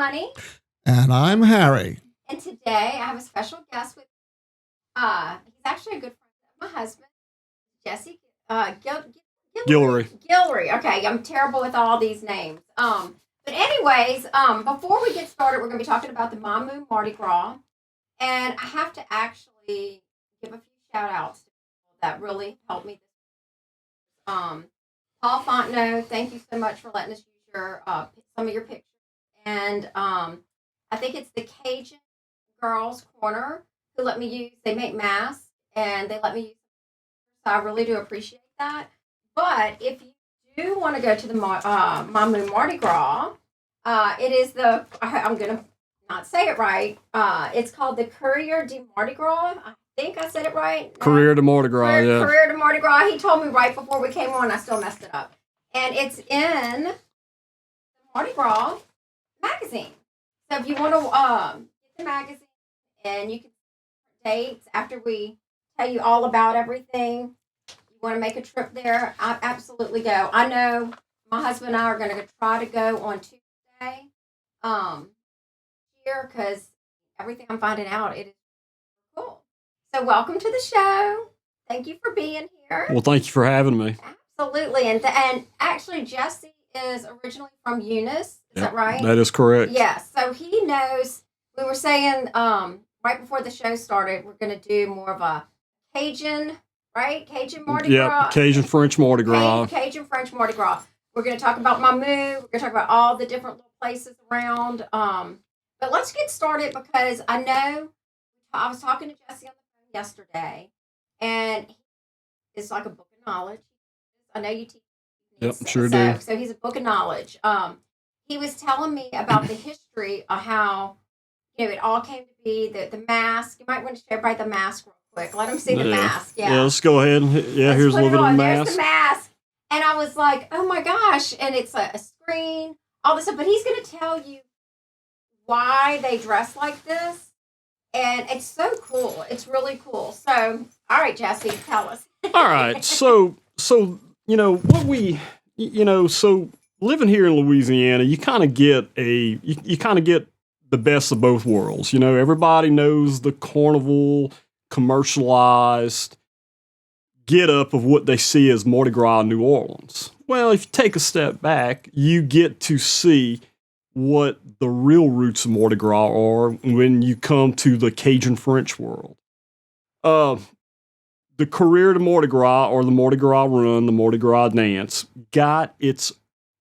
Honey. And I'm Harry. And today I have a special guest with he's actually a good friend of my husband, Jesse Guillory. Guillory. Okay, I'm terrible with all these names. But anyways, before we get started, we're going to be talking about the Mamou Mardi Gras. And I have to actually give a few shout outs to people that really helped me. Paul Fontenot, thank you so much for letting us use your some of your pictures. And I think it's the Cajun Girls Corner who let me use. They make masks and they let me use. So I really do appreciate that. But if you do want to go to the Mamou Mardi Gras, it is I'm gonna not say it right. It's called the Courir de Mardi Gras. I think I said it right. Courir de Mardi Gras, yeah. Courir de Mardi Gras. He told me right before we came on. I still messed it up. And it's in the Mardi Gras magazine. So if you want to get the magazine and you can dates after we tell you all about everything, you want to make a trip there, I absolutely go. I know my husband and I are going to try to go on Tuesday here because everything I'm finding out, it is cool. So welcome to the show. Thank you for being here. Well, thank you for having me. Absolutely. And actually, Jesse is originally from Eunice. Is that right? That is correct. Yes. So he knows, we were saying right before the show started, we're going to do more of a Cajun, right? Cajun Mardi Gras. Yeah, Cajun French Mardi Gras. Cajun French Mardi Gras. We're going to talk about Mamou. We're going to talk about all the different little places around. But let's get started because I know I was talking to Jesse on the phone yesterday, and it's like a book of knowledge. I know you teach. Yep, sure do. So he's a book of knowledge. He was telling me about the history of how, it all came to be, the mask. You might want to show everybody the mask real quick. Let them see the mask. Yeah, let's go ahead. Here's a little bit of the mask. There's the mask. And I was like, oh my gosh. And it's a screen, all this stuff. But he's going to tell you why they dress like this. And it's so cool. It's really cool. So, all right, Jesse, tell us. All right. So what we, so living here in Louisiana, you kind of get you kind of get the best of both worlds. Everybody knows the carnival commercialized get up of what they see as Mardi Gras in New Orleans. Well, if you take a step back, you get to see what the real roots of Mardi Gras are when you come to the Cajun French world. The Courir de Mardi Gras, or the Mardi Gras Run, the Mardi Gras dance,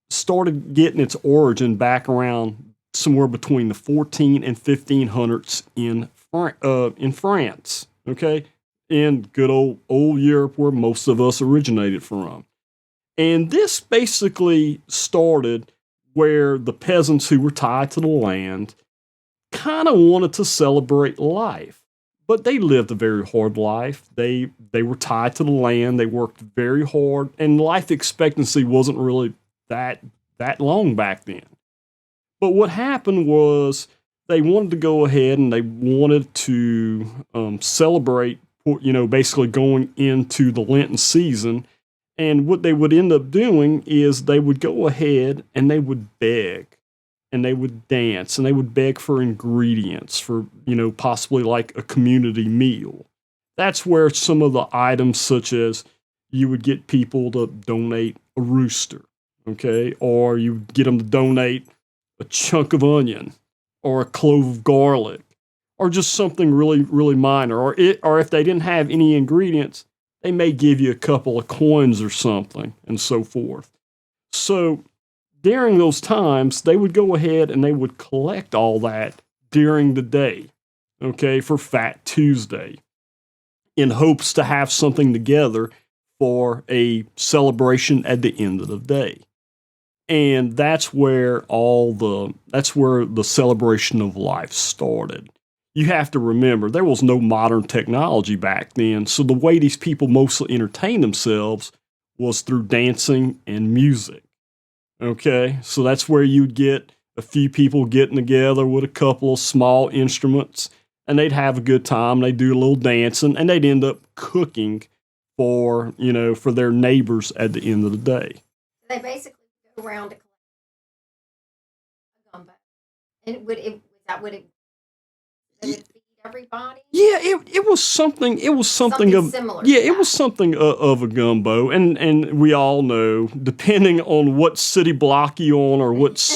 started getting its origin back around somewhere between the 14 and 1500s in France, okay? In good old Europe where most of us originated from. And this basically started where the peasants who were tied to the land kind of wanted to celebrate life. But they lived a very hard life. They were tied to the land. They worked very hard. And life expectancy wasn't really that long back then. But what happened was they wanted to go ahead and they wanted to celebrate, basically going into the Lenten season. And what they would end up doing is they would go ahead and they would beg and they would dance and they would beg for ingredients for, possibly like a community meal. That's where some of the items, such as you would get people to donate a rooster, okay? Or you get them to donate a chunk of onion or a clove of garlic or just something really, really minor. Or if they didn't have any ingredients, they may give you a couple of coins or something, and so forth. So during those times, they would go ahead and they would collect all that during the day, okay, for Fat Tuesday, in hopes to have something together for a celebration at the end of the day. And that's where the celebration of life started. You have to remember, there was no modern technology back then, so the way these people mostly entertained themselves was through dancing and music. Okay, so that's where you'd get a few people getting together with a couple of small instruments, and they'd have a good time. They'd do a little dancing, and they'd end up cooking for their neighbors at the end of the day. They basically go around to collect gumbo. And would it feed everybody? Yeah, it was something. It was something of similar. yeah, to it was that. something of a gumbo, and we all know, depending on what city block you on or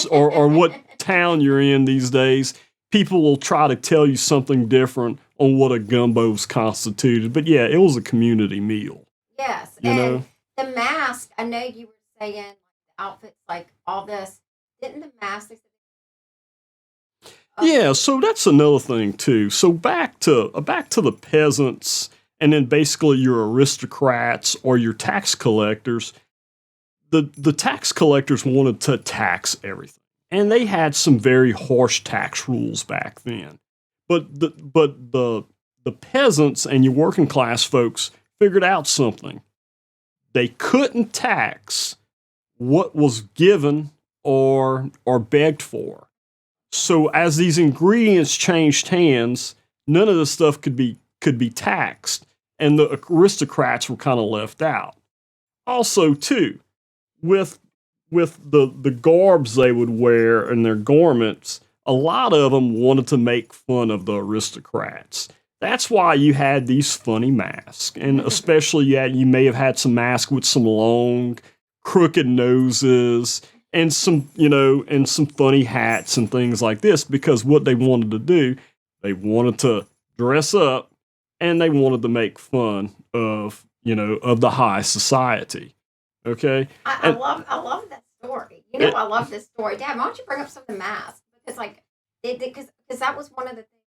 or what town you're in these days, people will try to tell you something different on what a gumbo's constituted. But yeah, it was a community meal. Yes, You and know. the mask. I know you were saying like the outfits, like all this. Didn't the mask? Yeah, so that's another thing too. So back to the peasants, and then basically your aristocrats or your tax collectors. The tax collectors wanted to tax everything, and they had some very harsh tax rules back then. But the peasants and your working class folks figured out something. They couldn't tax what was given or begged for. So as these ingredients changed hands, none of this stuff could be taxed, and the aristocrats were kind of left out. Also, too, with the garbs they would wear and their garments, a lot of them wanted to make fun of the aristocrats. That's why you had these funny masks, and especially you may have had some masks with some long, crooked noses and some funny hats and things like this, because what they wanted to do, they wanted to dress up and they wanted to make fun of the high society. Okay. And I love that story. I love this story. Dad, why don't you bring up some of the masks? Because like because that was one of the things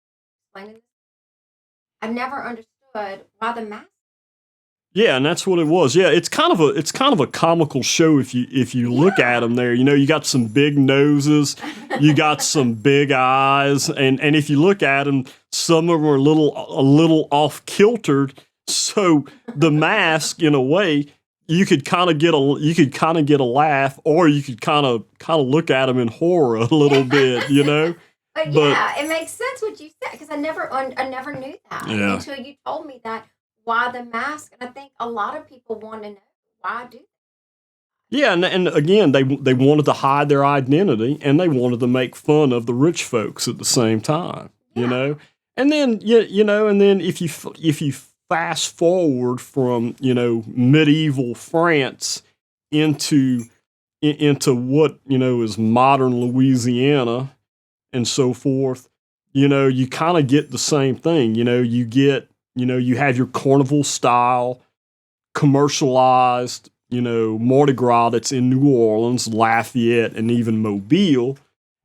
explaining this. I never understood why the mask. Yeah, and that's what it was. Yeah, it's kind of a comical show if you look at them there. You got some big noses, you got some big eyes, and if you look at them, some of them are a little off kiltered. So the mask, in a way, you could kind of get a laugh, or you could kind of look at them in horror a little bit. But But yeah, it makes sense what you said because I never knew that yeah. until you told me that why the mask, and I think a lot of people want to know why do. Yeah, and again, they wanted to hide their identity, and they wanted to make fun of the rich folks at the same time. Yeah. And then and then if you fast forward from medieval France into what is modern Louisiana and so forth, you kind of get the same thing. You have your carnival style commercialized, Mardi Gras that's in New Orleans, Lafayette, and even Mobile.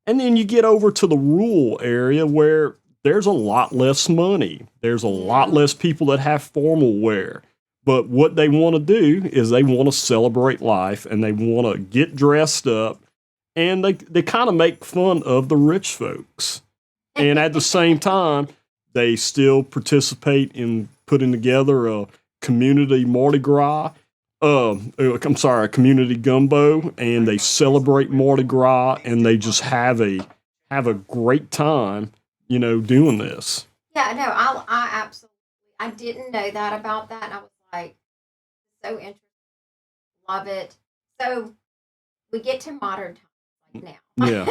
And then you get over to the rural area where there's a lot less money. There's a lot less people that have formal wear. But what they want to do is they want to celebrate life, and they want to get dressed up, and they kind of make fun of the rich folks. And at the same time, they still participate in putting together a community Mardi Gras. I'm sorry, a community gumbo, and they celebrate Mardi Gras, and they just have a great time, doing this. Yeah, no, I absolutely, I didn't know that about that, and I was like, so interesting, love it. So we get to modern times like now. Yeah.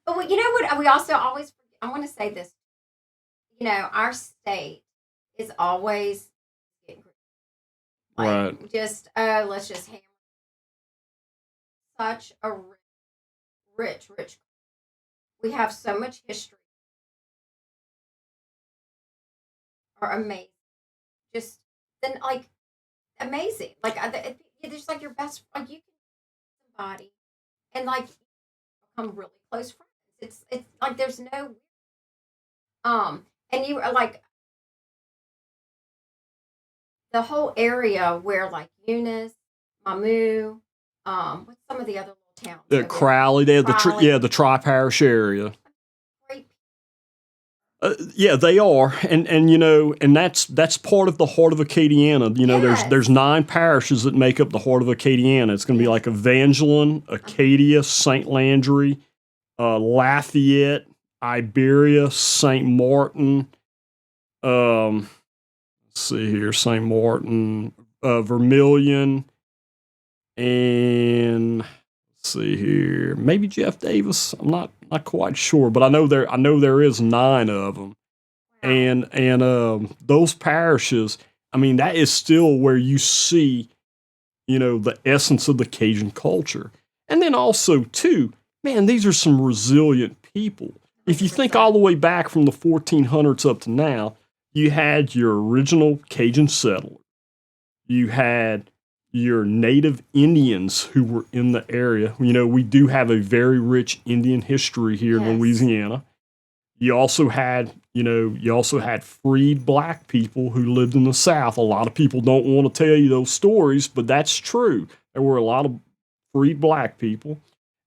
But you know what? We also always, I want to say this, our state is always getting like Right. just let's just hammer such a rich. We have so much history, or amazing, just then like amazing, like it's just like your best, like you can somebody and like become really close friends. It's like there's no and you are like the whole area where like Eunice, Mamou, what's some of the other little towns over there? Crowley, they have Crowley. the tri-parish area. Great. Yeah, they are, and that's part of the heart of Acadiana. Yes. There's 9 parishes that make up the heart of Acadiana. It's going to be like Evangeline, Acadia, St. Landry, Lafayette, Iberia, St. Martin. Let's see here, St. Martin, Vermilion, and see here, maybe Jeff Davis. I'm not quite sure, but I know there is 9 of them, and those parishes. I mean, that is still where you see, the essence of the Cajun culture, and then also too, man, these are some resilient people. If you think all the way back from the 1400s up to now, you had your original Cajun settlers, you had your native Indians who were in the area. We do have a very rich Indian history here in Louisiana. You also had freed black people who lived in the South. A lot of people don't want to tell you those stories, but that's true. There were a lot of freed black people.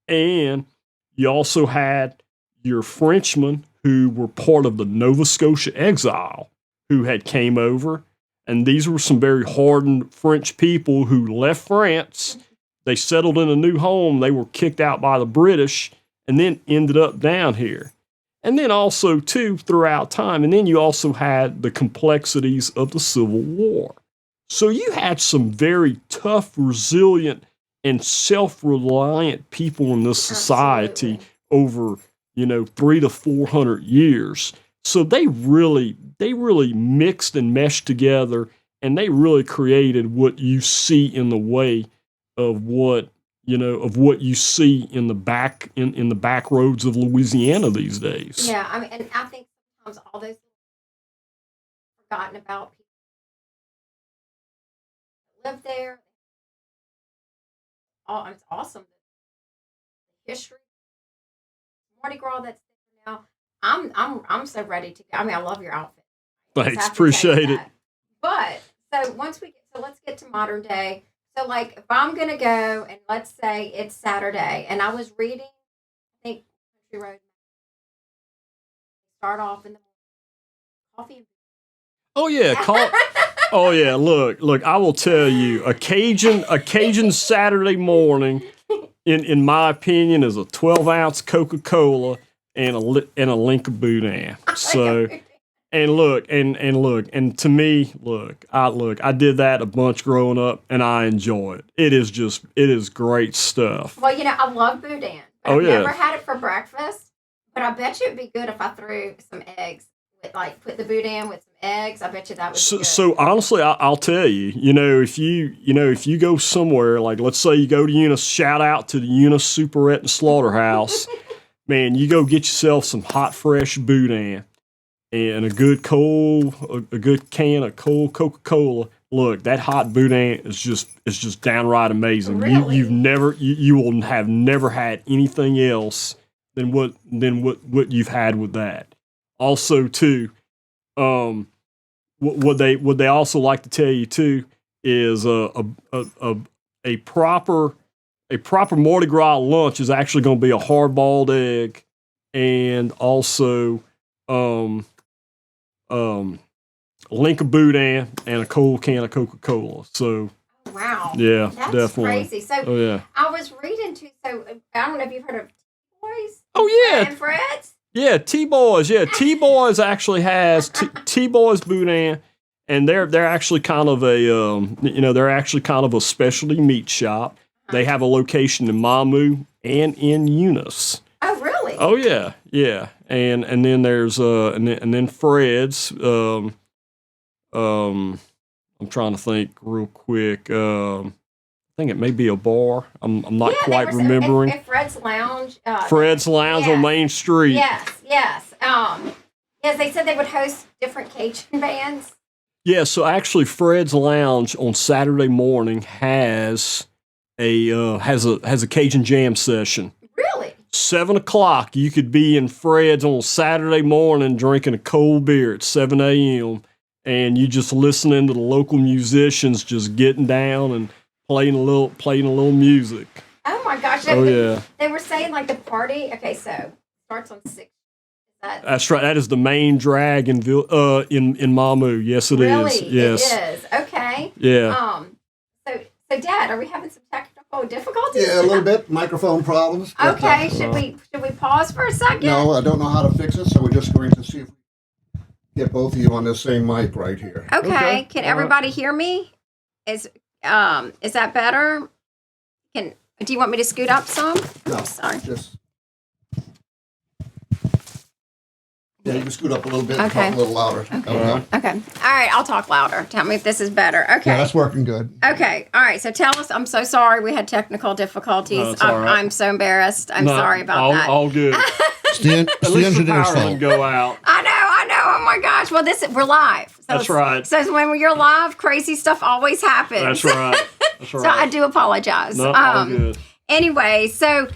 And you also had your Frenchmen who were part of the Nova Scotia exile who had came over. And these were some very hardened French people who left France. They settled in a new home. They were kicked out by the British and then ended up down here. And then also, too, throughout time, and then you also had the complexities of the Civil War. So you had some very tough, resilient, and self-reliant people in this society over, 300 to 400 years. So they really mixed and meshed together, and they really created what you see in the way of what you see in the back roads of Louisiana these days. Yeah, I mean, and I think sometimes all those forgotten about people that live there. Oh, it's awesome. The history, Mardi Gras that's there now. I'm so ready to go. I mean, I love your outfit. Thanks, appreciate it. But so let's get to modern day. So like if I'm gonna go and let's say it's Saturday and I was reading, I think Country Road. Start off in the coffee. Oh yeah, oh yeah. Look. I will tell you, a Cajun Saturday morning, in my opinion, is a 12-ounce Coca-Cola and a link of Boudin. So, and to me, I did that a bunch growing up, and I enjoy it. It is great stuff. Well, I love Boudin. I've never had it for breakfast, but I bet you it'd be good if I threw some eggs. Put the Boudin with some eggs. I bet you that would be good. So honestly, I'll tell you, if you go somewhere, like let's say you go to Eunice, shout out to the Eunice Superette and Slaughterhouse, man, you go get yourself some hot, fresh Boudin and a good can of cold Coca-Cola. Look, that hot Boudin is just downright amazing. Really? You will have never had anything else than what you've had with that. Also, too, what they also like to tell you too is a proper Mardi Gras lunch is actually going to be a hard-boiled egg and also link of Boudin and a cold can of Coca-Cola. So wow, yeah, that's definitely crazy. So I was reading too. So I don't know if you've heard of T-Boys. Oh yeah, and Fred's. Yeah, T-Boys. Yeah, T-Boys actually has T-Boys Boudin, and they're actually kind of a specialty meat shop. They have a location in Mamou and in Eunice. Oh, really? Oh yeah. And then there's and then Fred's. I'm trying to think real quick. I think it may be a bar. I'm not quite remembering. At Fred's Lounge. Fred's Lounge on Main Street. Yes. Yes, they said they would host different Cajun bands. Yeah, so actually, Fred's Lounge on Saturday morning has a Cajun jam session. Really? 7:00, you could be in Fred's on Saturday morning drinking a cold beer at 7 a.m. and you just listening to the local musicians just getting down and playing a little music. Oh my gosh! Yeah. They were saying like the party. Okay, so starts on 6. That's right. That is the main drag in Mamou. Yes, it is. Yes, it is. Okay. Yeah. So Dad, are we having some technical difficulties? Yeah, a little bit. Microphone problems. But, okay. Should we pause for a second? No, I don't know how to fix it, so we're just going to see if we get both of you on the same mic right here. Okay. Can everybody hear me? Is that better? Do you want me to scoot up some? No, Oh, sorry. just. Yeah, you can scoot up a little bit and Okay. talk a little louder. Okay. There we go. Okay. All right. I'll talk louder. Tell me if this is better. Okay. Yeah, that's working good. Okay. All right. So tell us. I'm so sorry we had technical difficulties. No, it's all right. I'm so embarrassed. I'm sorry about that. All good. It's the At least the engineer's power didn't fault. go out. I know. Oh my gosh. Well, we're live. So That's right. So when you're live, crazy stuff always happens. That's right. That's right. So I do apologize. No, all good. Anyway, so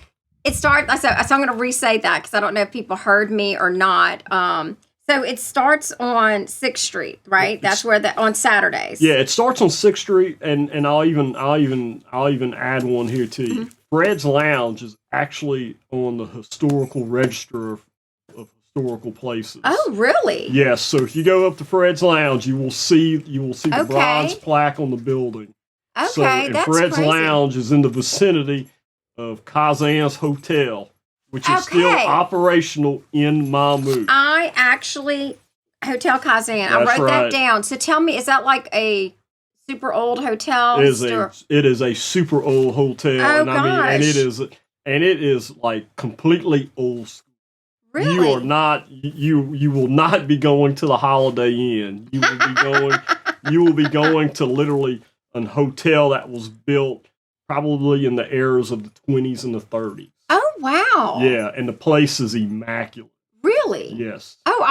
it starts. So I'm going to re-say that because I don't know if people heard me or not. So it starts on 6th Street, right? That's where on Saturdays. Yeah, it starts on 6th Street, and I'll even add one here to you. Fred's Lounge is actually on the historical register of historical places. Oh, really? Yes. So if you go up to Fred's Lounge, you will see the Okay. bronze plaque on the building. Okay, So, and that's Fred's crazy. Lounge is in the vicinity of Kazan's Hotel, which is still Okay. operational in Mamou. I actually Hotel Cajun. I That's wrote that right. down. So tell me, is that like a super old hotel? It is a super old hotel, Oh, and and gosh. it is like completely old school. Really? You are not you will not be going to the Holiday Inn. You will be going to literally a hotel that was built probably in the eras of the 20s and the 30s. Oh wow. Yeah, and the place is immaculate. Really? Yes. Oh,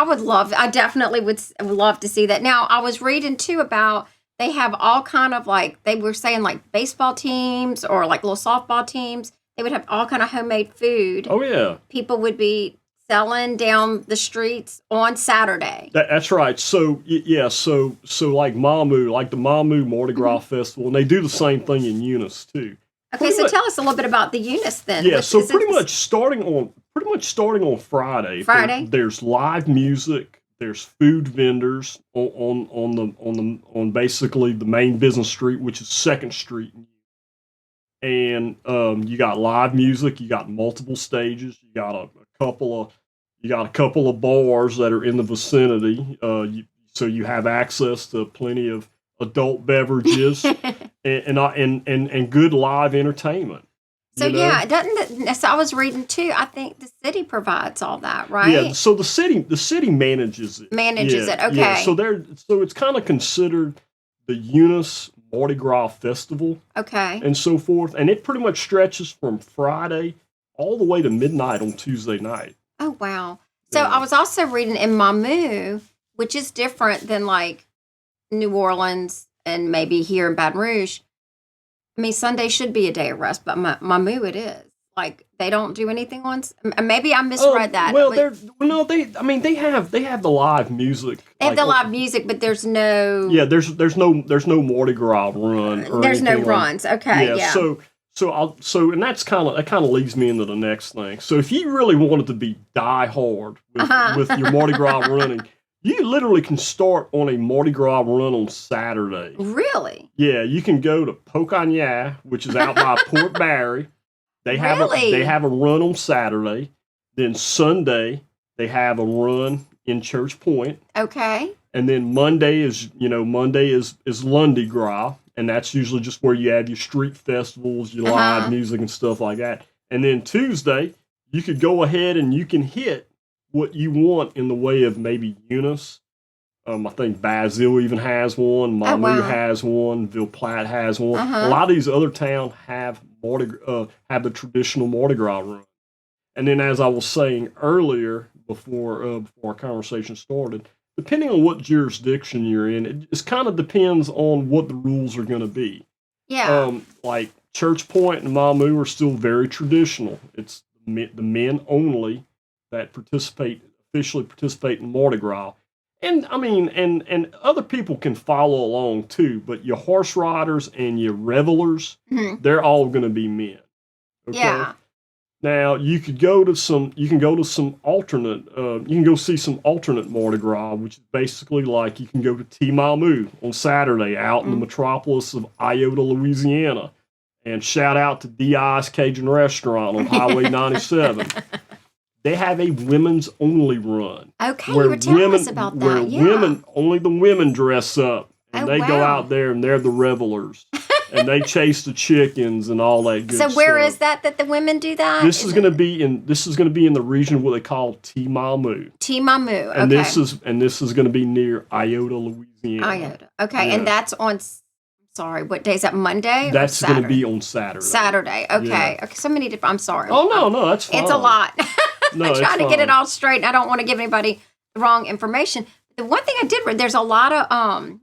I definitely would love to see that. Now, I was reading too about they have all kind of like, they were saying like baseball teams or like little softball teams. They would have all kind of homemade food. Oh yeah. People would be selling down the streets on Saturday. That's right. So yeah, so like Mamou, like the Mamou Mardi Gras Festival, and they do the same thing in Eunice too. Okay, so tell us a little bit about the Eunice then. Yeah, Which so is pretty much starting on Friday. Friday? There's live music. There's food vendors on basically the main business street, which is 2nd Street. And you got live music. You got multiple stages. You got a couple of bars that are in the vicinity. So you have access to plenty of adult beverages and good live entertainment. So yeah, so I was reading too. I think the city provides all that, right? Yeah, so the city manages it. Manages it. Okay. Yeah, so it's kind of considered the Eunice Mardi Gras Festival Okay. and so forth, and it pretty much stretches from Friday all the way to midnight on Tuesday night. Oh wow. So Yeah. I was also reading in Mamou, which is different than like New Orleans and maybe here in Baton Rouge. I mean, Sunday should be a day of rest, but Mamou it is. Like they don't do anything maybe I misread that. Well, but they have the live music. they have the live music, but there's no there's no Mardi Gras run. Or there's no anything like- runs. Okay, yeah. And that kind of leads me into the next thing. So if you really wanted to be die hard with your Mardi Gras running, you literally can start on a Mardi Gras run on Saturday. Really? Yeah, you can go to Pocagna, which is out by Port Barry. They have a run on Saturday. Then Sunday they have a run in Church Point. Okay. And then Monday is Lundi Gras, and that's usually just where you have your street festivals, your live music and stuff like that. And then Tuesday, you could go ahead and you can hit what you want in the way of maybe Eunice. I think Basile even has one. Mamou has one. Ville Platte has one. A lot of these other towns have the traditional Mardi Gras run. And then, as I was saying earlier, before our conversation started, depending on what jurisdiction you're in, it just kind of depends on what the rules are going to be. Yeah. Like Church Point and Mamou are still very traditional. It's the men only that officially participate in Mardi Gras. And I mean, and other people can follow along too, but your horse riders and your revelers, they're all going to be men. Okay? Yeah. Now you can go see some alternate Mardi Gras, which is basically like you can go to T Mamou on Saturday out in the metropolis of Iota, Louisiana, and shout out to DI's Cajun Restaurant on Highway 97. They have a women's only run. Okay, you were telling us about that. Where Yeah. only the women dress up, and they go wow. out there and they're the revelers. and they chase the chickens and all that good So stuff. where is that the women do that? This is going to be in the region what they call Mamou. Mamou. Okay. And this is going to be near Iota, Louisiana. Iota. Okay, Yeah. and that's on. Sorry, what day is that? Monday. That's going to be on Saturday. Saturday. Okay. Yeah. Okay. So many different. I'm sorry. Oh no, that's fine. It's a lot. No, I'm trying to get it all straight, and I don't want to give anybody the wrong information. The one thing I did read, there's a lot of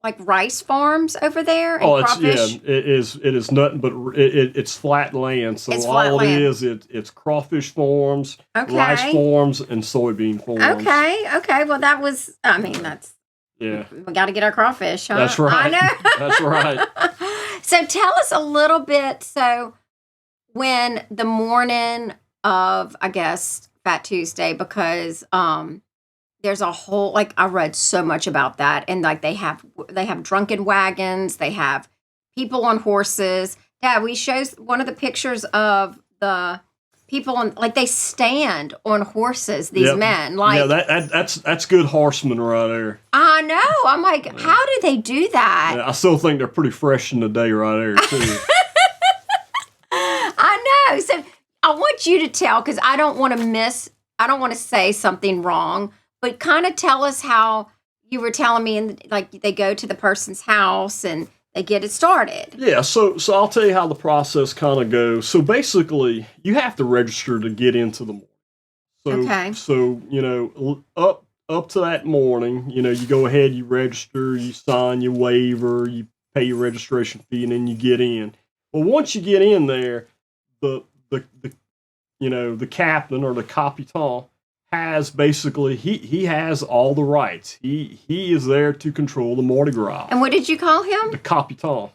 like rice farms over there. And crawfish. It is nothing but it's flat land. So It's all flat land. it is, it's crawfish farms, Okay. rice farms, and soybean farms. Okay. Well, that was. I mean, that's. Yeah. We got to get our crawfish. Huh? That's right. I know. That's right. So tell us a little bit. So when the morning of, I guess, Fat Tuesday, because there's a whole, like, I read so much about that, and like they have drunken wagons, they have people on horses. Yeah, we show one of the pictures of the people on, like, they stand on horses. These Yep. men, like, yeah, that's good horsemen right there. I know. I'm like, how do they do that? Yeah, I still think they're pretty fresh in the day right there too. I know. So I want you to tell, because I don't want to say something wrong, but kind of tell us how you were telling me, and like they go to the person's house and they get it started. Yeah, so I'll tell you how the process kind of goes. So basically, you have to register to get into the morning. So, Okay. So, up to that morning, you go ahead, you register, you sign your waiver, you pay your registration fee, and then you get in. Well, once you get in there, the captain or the capitan has basically he has all the rights. He is there to control the Mardi Gras. And what did you call him? The capitan.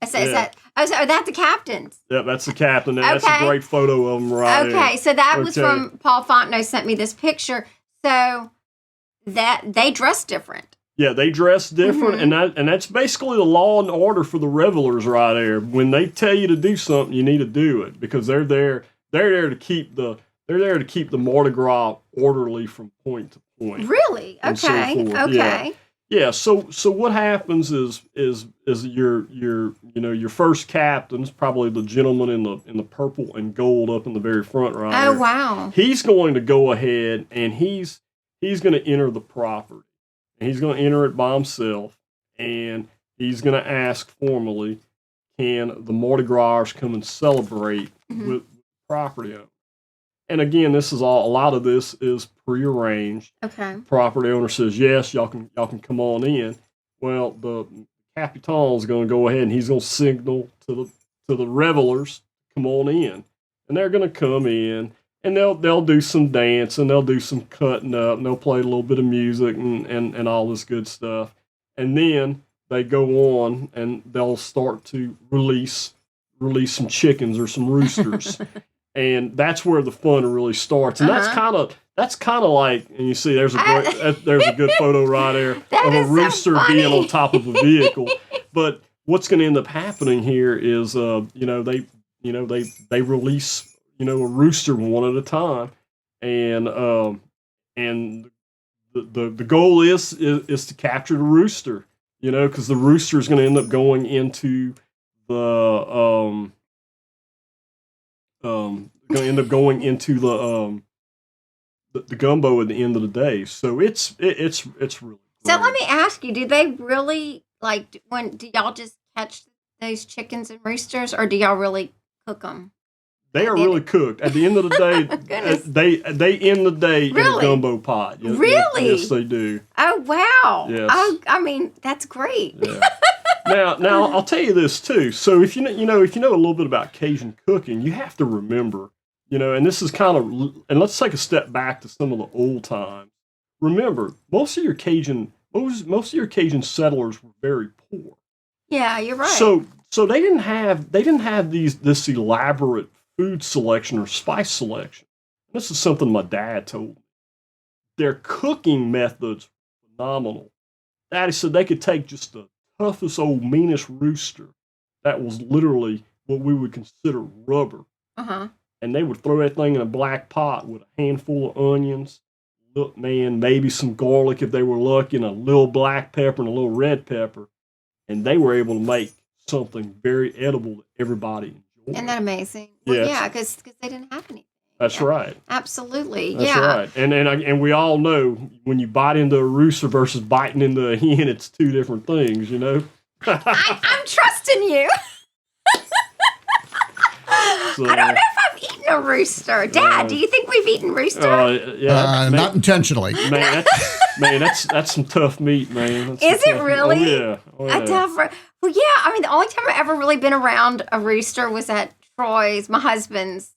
Is that the captain's? Yeah, that's the captain. And That's Okay. a great photo of him right there. Okay, so that was Okay. from Paul Fontenot sent me this picture. So that they dress different. Yeah, they dress different, Mm-hmm. and that's basically the law and order for the revelers right there. When they tell you to do something, you need to do it because they're there to keep the Mardi Gras orderly from point to point. Really? And so Okay. forth. Okay. Yeah. So what happens is your first captain is probably the gentleman in the purple and gold up in the very front right Oh there. wow. He's going to go ahead and he's going to enter the property. And he's going to enter it by himself, and he's going to ask formally, can the Mardi Gras come and celebrate with the property owner? And again, a lot of this is prearranged. Okay. Property owner says, yes, y'all can come on in. Well, the capitan is going to go ahead and he's going to signal to the revelers, come on in. And they're going to come in. And they'll do some dance and they'll do some cutting up and they'll play a little bit of music and all this good stuff. And then they go on and they'll start to release some chickens or some roosters. And that's where the fun really starts. And that's kind of like, and you see there's a good photo right there That of a is so rooster funny. being on top of a vehicle. But what's going to end up happening here is they release a rooster one at a time, and the goal is to capture the rooster, because the rooster is going to end up going into the the gumbo at the end of the day. So it's really So great. let me ask you: do they really do y'all just catch those chickens and roosters, or do y'all really cook them? They are really cooked. At the end of the day, Goodness. they end the day in a Really? gumbo pot. Yes, Really? Yes, they do. Oh wow! Yes. Oh, I mean that's great. Yeah. Now I'll tell you this too. So if you know a little bit about Cajun cooking, you have to remember, and this is and let's take a step back to some of the old times. Remember, most of your Cajun settlers were very poor. Yeah, you're right. So they didn't have this elaborate food selection or spice selection. This is something my dad told me. Their cooking methods were phenomenal. Daddy said they could take just the toughest old meanest rooster that was literally what we would consider rubber. And they would throw that thing in a black pot with a handful of onions, maybe some garlic if they were lucky, and a little black pepper and a little red pepper. And they were able to make something very edible that everybody enjoys. Isn't that amazing? Well, Yes. yeah, because they didn't have anything. That's right. Absolutely. That's yeah. right. And we all know when you bite into a rooster versus biting into a hen, it's two different things, you know? I'm trusting you. So, I don't know if I've eaten a rooster. Dad, do you think we've eaten rooster? yeah, Not intentionally. That's some tough meat, man. That's Is some it tough- really? Oh, yeah. Oh, yeah. Well, yeah. I mean, the only time I've ever really been around a rooster was at Troy's, my husband's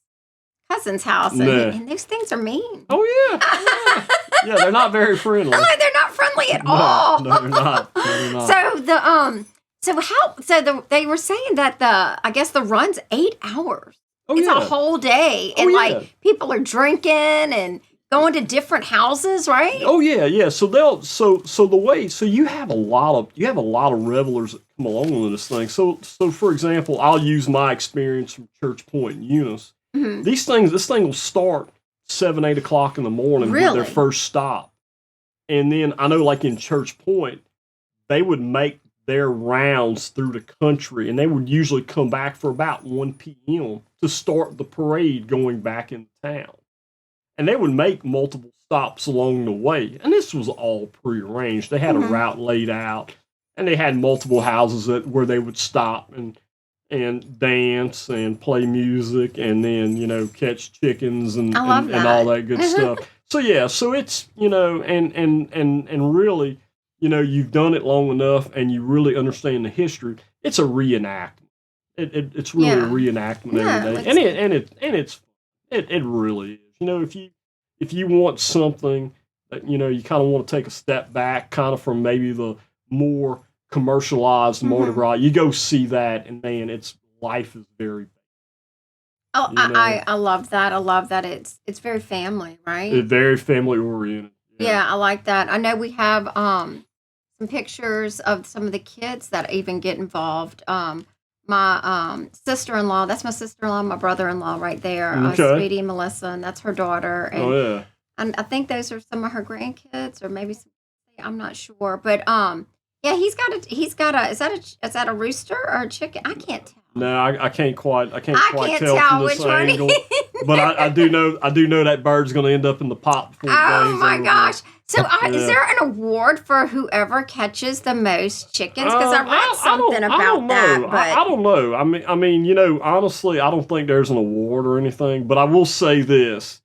cousin's house, and, Yeah. and those things are mean. Oh, yeah. Yeah, they're not very friendly. Oh, they're not friendly at all. No, they're not. No, they're not. They were saying that I guess the run's 8 hours. Oh, It's yeah. a whole day, Oh, and yeah. like people are drinking and going to different houses, right? Oh yeah. So you have a lot of revelers that come along with this thing. So for example, I'll use my experience from Church Point and Eunice. Mhm. This thing will start 7, 8 o'clock in the morning with Really? their first stop. And then I know like in Church Point, they would make their rounds through the country, and they would usually come back for about 1 p.m. to start the parade going back into town. And they would make multiple stops along the way. And this was all prearranged. They had a route laid out, and they had multiple houses where they would stop and dance and play music and then, catch chickens and all that good stuff. So yeah, so it's, and really, you've done it long enough and you really understand the history. It's a reenactment. It's really a reenactment every day. It really is. If you want something that, you kind of want to take a step back kind of from maybe the more commercialized Mardi Gras, you go see that, and man, life is very. Oh, I love that. I love that it's very family, right? It's very family oriented. Yeah, I like that. I know we have some pictures of some of the kids that even get involved. My sister-in-law, that's my sister-in-law, my brother-in-law right there, Sweetie Melissa, and that's her daughter. And, Oh yeah. And I think those are some of her grandkids, or maybe some, I'm not sure, but yeah, he's got a is that a rooster or a chicken? I can't tell. No, I can't quite tell from which this one. angle. But I do know that bird's going to end up in the pot before it Oh goes my over. gosh! So Yeah. is there an award for whoever catches the most chickens? Because I read something about that. But I don't know. I mean, honestly, I don't think there's an award or anything. But I will say this: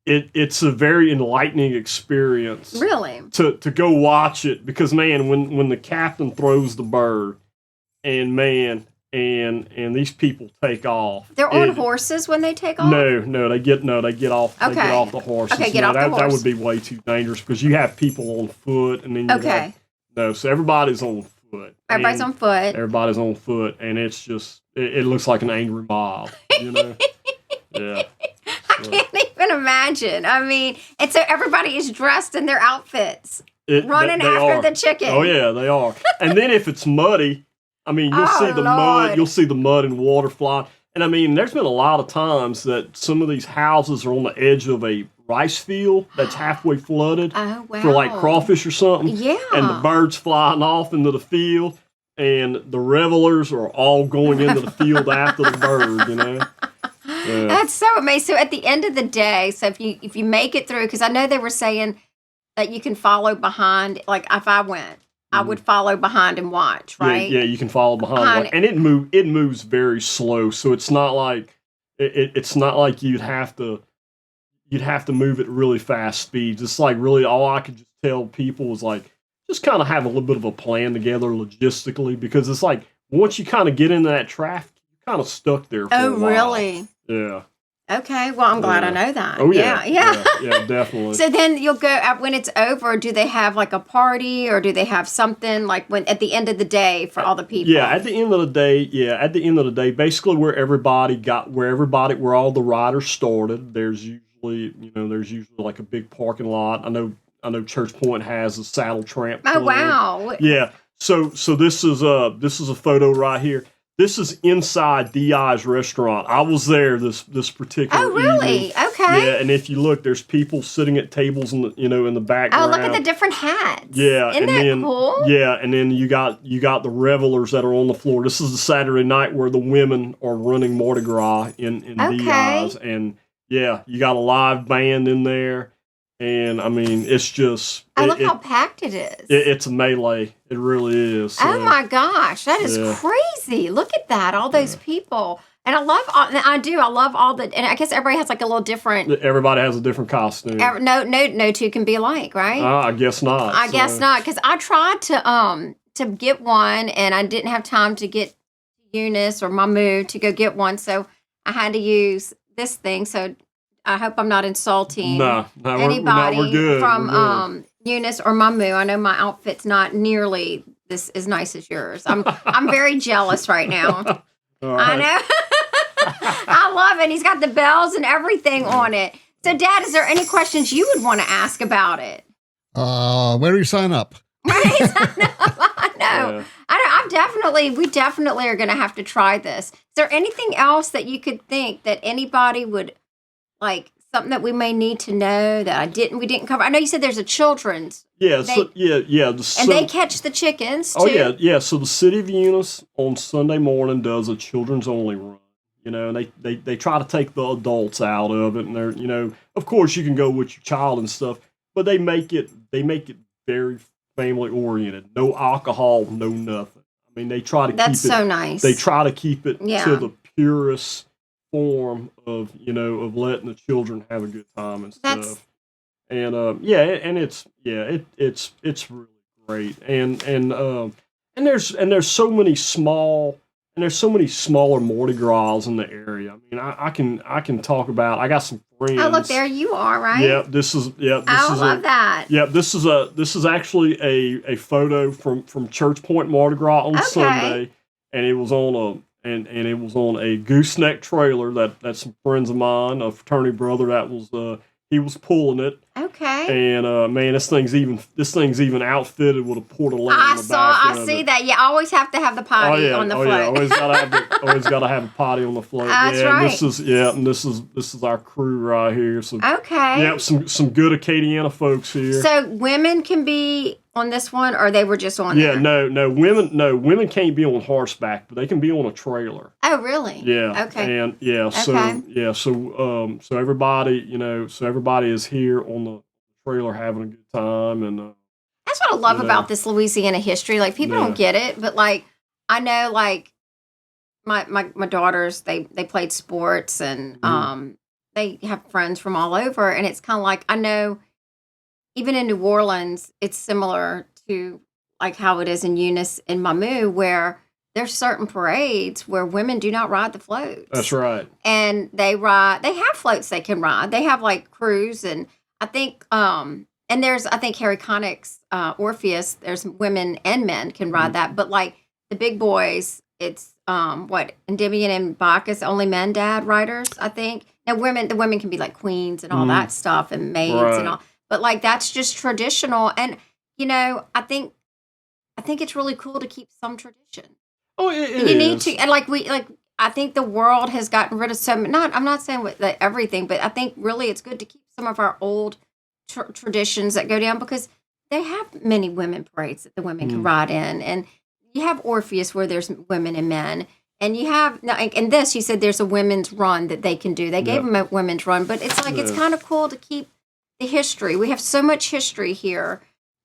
it's a very enlightening experience. really, To go watch it, because man, when the captain throws the bird, and man, and these people take off. they're on horses when they take off. No, they get off. Okay. They get off the horses. Okay, get off the That horse. would be way too dangerous because you have people on foot, and then you Okay. so everybody's on foot. Everybody's And on foot. Everybody's on foot, and it's just it looks like an angry mob. Yeah. I can't even imagine. I mean, and so everybody is dressed in their outfits, running They after are. the chicken. Oh yeah, they are. And then if it's muddy, I mean, you'll Oh, see the mud. Lord. You'll see the mud and water flying. And I mean, there's been a lot of times that some of these houses are on the edge of a rice field that's halfway flooded Oh wow! for like crawfish or something. Yeah. And the birds flying off into the field, and the revelers are all going into the field after the bird. Yeah. That's so amazing. So at the end of the day, so if you make it through, because I know they were saying that you can follow behind. Like if I went, I would follow behind and watch. Right? Yeah, you can follow behind, and it moves very slow. So it's not like it's not like you'd have to move at really fast speeds. It's like really all I could just tell people was like just kind of have a little bit of a plan together logistically, because it's like once you kind of get into that traffic, you're kind of stuck there for a while. Really? Yeah. Okay. Well, I'm glad I know that. Oh yeah. Yeah. Yeah, definitely. So then you'll go when it's over. Do they have like a party, or do they have something like when at the end of the day for all the people? Yeah, at the end of the day, basically where all the riders started. There's usually like a big parking lot. I know Church Point has a saddle tramp. Oh club. wow! Yeah. So this is a photo right here. This is inside DI's restaurant. I was there this particular Oh, really? evening. Okay. Yeah, and if you look, there's people sitting at tables in the background. Oh, look at the different hats. Yeah, Isn't and that then cool? yeah, and then you got the revelers that are on the floor. This is the Saturday night where the women are running Mardi Gras in DI's, and yeah, you got a live band in there. And I mean, it's just. Look how packed it is. It's a melee. It really is. So, oh my gosh, that is crazy! Look at that, all those people, and I love all the. And I guess everybody has like a little different. Everybody has a different costume. No two can be alike, right? I guess not. I guess not, because I tried to get one, and I didn't have time to get Eunice or Mamou to go get one, so I had to use this thing. So. I hope I'm not insulting anybody we're good. from Eunice or Mamou. I know my outfit's not nearly this as nice as yours. I'm very jealous right now. I know. I love it. He's got the bells and everything on it. So, Dad, is there any questions you would want to ask about it? Where do you sign up? I know. Yeah. We definitely are going to have to try this. Is there anything else that you could think that anybody would like, something that we may need to know that we didn't cover? I know you said there's a children's. Yeah, and they catch the chickens too. Oh yeah. So the city of Eunice on Sunday morning does a children's only run. And they try to take the adults out of it, and they're of course you can go with your child and stuff, but they make it very family oriented. No alcohol, no nothing. I mean, they try to That's keep it. So nice. They try to keep it to the purest form of letting the children have a good time and stuff. And it's really great. And there's so many smaller Mardi Gras in the area. I mean, I can talk about. I got some friends. Oh, look, there you are, right? Yeah, this is that. Yeah, this is actually a photo from Church Point Mardi Gras on Sunday, and it was on it was on a gooseneck trailer that some friends of mine, a fraternity brother, he was pulling it. Okay. And man, this thing's even outfitted with a portalette on the back. I see that. You always have to have the potty on the float. Yeah, always gotta have a potty on the float. That's right. And this is our crew right here. So okay. Yeah, some good Acadiana folks here. So women can be on this one, or they were just on there? No, women can't be on horseback, but they can be on a trailer. Oh, really? Yeah. Okay. And so everybody is here on the trailer having a good time, and that's what I love about this Louisiana history. Like, people don't get it, but like I know, like my daughters, they played sports, and they have friends from all over, and it's kind of like, I know even in New Orleans, it's similar to like how it is in Eunice and Mamou, where there's certain parades where women do not ride the floats. That's right. And they have floats they can ride. They have like crews, and I think and there's, I think, Harry Connick's Orpheus, there's women and men can ride that, but like the big boys, it's Endymion and Bacchus, only men, Dad, riders, I think. Now the women can be like queens and all that stuff, and maids and all. But like, that's just traditional. And, I think it's really cool to keep some tradition. Oh, it you need to. And I think the world has gotten rid of some, I'm not saying with everything, but I think really it's good to keep some of our old traditions that go down, because they have many women parades that the women can ride in. And you have Orpheus where there's women and men. And you have, and this, you said there's a women's run that they can do. They gave them a women's run, but it's like, it's kind of cool to keep the history. We have so much history here.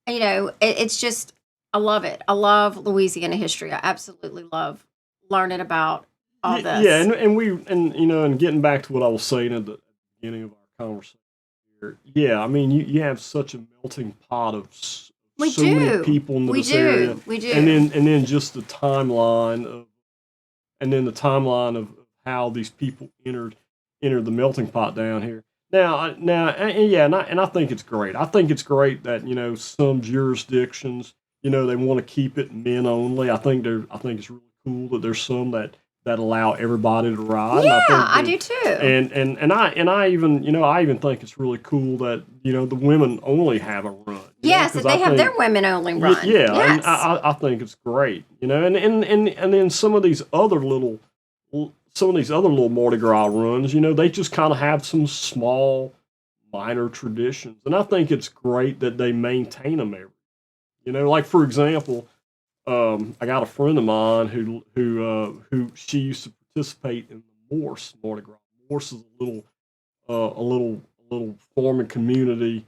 It's just, I love it. I love Louisiana history. I absolutely love learning about all this. Yeah, and getting back to what I was saying at the beginning of our conversation here. Yeah, I mean, you have such a melting pot of many people in this area. We do. And then just the timeline of how these people entered the melting pot down here. Now, and I think it's great. I think it's great that some jurisdictions they want to keep it men only. I think it's really cool that there's some that that allow everybody to ride. Yeah, And I do too. And I even I even think it's really cool that the women only have a run. Yes, that they have their women only run. Yeah, yes. and I think it's great. And then some of these other little Mardi Gras runs, they just kind of have some small, minor traditions, and I think it's great that they maintain them every. Like for example, I got a friend of mine who she used to participate in the Morse Mardi Gras. Morse is a little farming community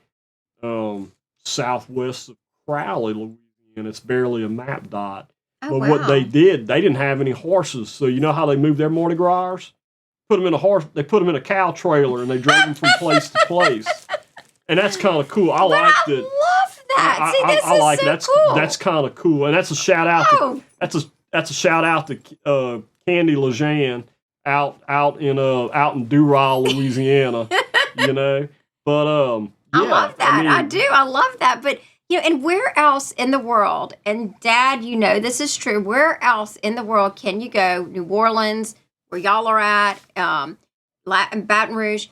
southwest of Crowley, Louisiana. It's barely a map dot. Oh, But what they did, they didn't have any horses. So you know how they moved their Mardi Gras? They put them in a cow trailer and they drove them from place to place. And that's kind of cool. I like that. I love that. See, this I like is so that's cool. That's kind of cool, and that's a shout out. That's a shout out to Candy Lejean out in Dural, Louisiana. But I love that. I do. I love that. But and where else in the world? And Dad, this is true. Where else in the world can you go? New Orleans, where y'all are at, Baton Rouge.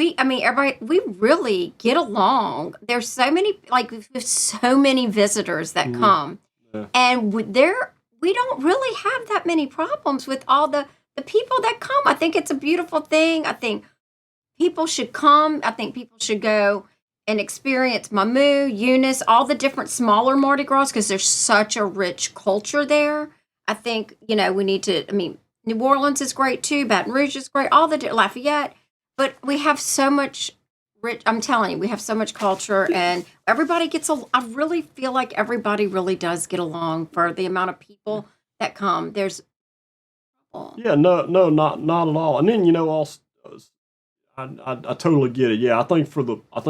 Everybody, we really get along. There's so many, we have so many visitors that come, and we don't really have that many problems with all the people that come. I think it's a beautiful thing. I think people should come. I think people should go and experience Mamou, Eunice, all the different smaller Mardi Gras, because there's such a rich culture there. I think, we need to, New Orleans is great too. Baton Rouge is great. All the Lafayette. But we have so much I'm telling you, we have so much culture, and everybody I really feel like everybody really does get along for the amount of people that come. There's. Yeah, no, not at all. And then, also, I totally get it. Yeah, I think for the, I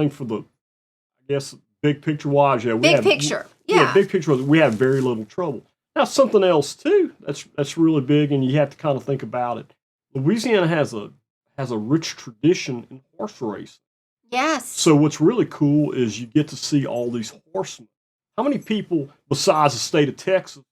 guess, big picture wise, yeah. Big picture. We have very little trouble. Now, something else, too, that's really big, and you have to kind of think about it. Louisiana has a rich tradition in horse racing. Yes. So what's really cool is you get to see all these horsemen. How many people, besides the state of Texas,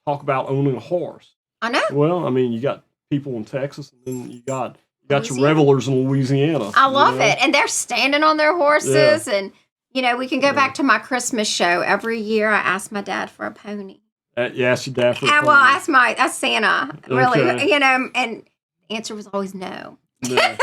talk about owning a horse? I know. Well, you got people in Texas, and then you got your revelers in Louisiana. I love it. And they're standing on their horses. And, we can go back to my Christmas show. Every year I ask my dad for a pony. You ask your dad for a pony? Well, that's Santa, really. Okay. And the answer was always no. Yeah.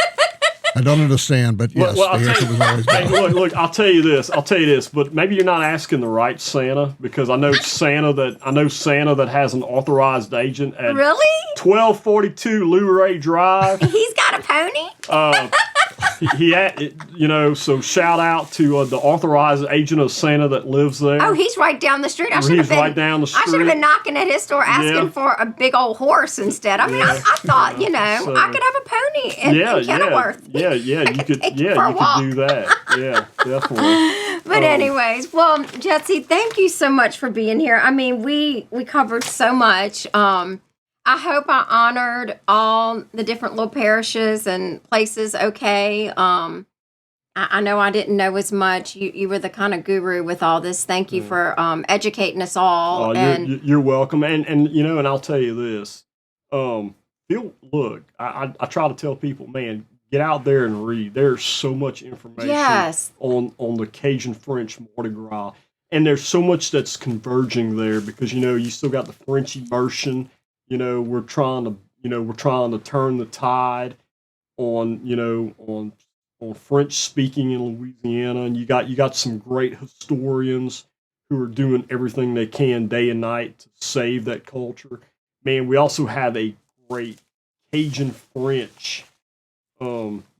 I don't understand, but yes, the answer was always no. Look, I'll tell you this, but maybe you're not asking the right Santa, because I know Santa that has an authorized agent at really 1242 Luray Drive. He's got a pony? So shout out to the authorized agent of Santa that lives there. Oh, he's right down the street. He's right down the street. I should have been knocking at his door asking for a big old horse instead. I thought, I could have a pony in Kenilworth. Yeah, you could do that. Yeah, definitely. But anyways, well, Jesse, thank you so much for being here. We covered so much. I hope I honored all the different little parishes and places okay. I know I didn't know as much. You were the kind of guru with all this. Thank you for educating us all. You're welcome. And I'll tell you this. I try to tell people, man, get out there and read. There's so much information on the Cajun French Mardi Gras. And there's so much that's converging there because, you still got the French immersion. We're trying to turn the tide on French speaking in Louisiana, and you got some great historians who are doing everything they can day and night to save that culture. Man, we also have a great Cajun French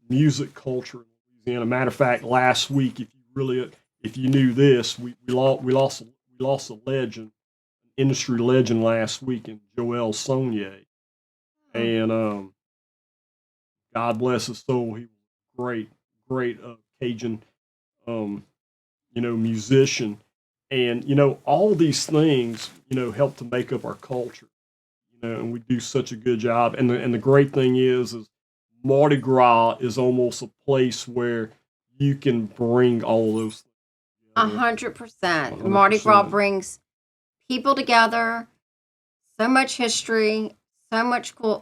music culture in Louisiana. Matter of fact, last week, if you knew this, we lost a legend. Industry legend last week in Joel Saunier. And God bless his soul, he was a great Cajun musician. And all these things help to make up our culture. And we do such a good job. And the great thing is Mardi Gras is almost a place where you can bring all those things. 100%. Mardi Gras brings people together, so much history,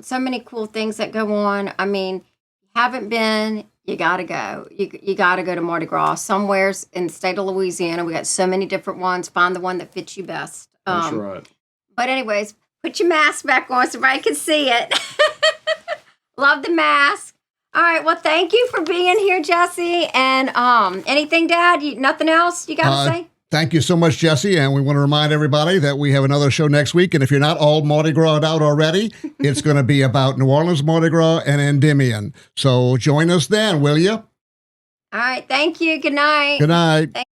so many cool things that go on. I mean, if you haven't been, you gotta go. You gotta go to Mardi Gras somewheres in the state of Louisiana. We got so many different ones. Find the one that fits you best. That's right. But anyways, put your mask back on so everybody can see it. Love the mask. All right. Well, thank you for being here, Jesse. And anything, Dad? Nothing else you got to say? Thank you so much, Jesse. And we want to remind everybody that we have another show next week. And if you're not all Mardi Gras out already, it's going to be about New Orleans Mardi Gras and Endymion. So join us then, will you? All right. Thank you. Good night. Good night.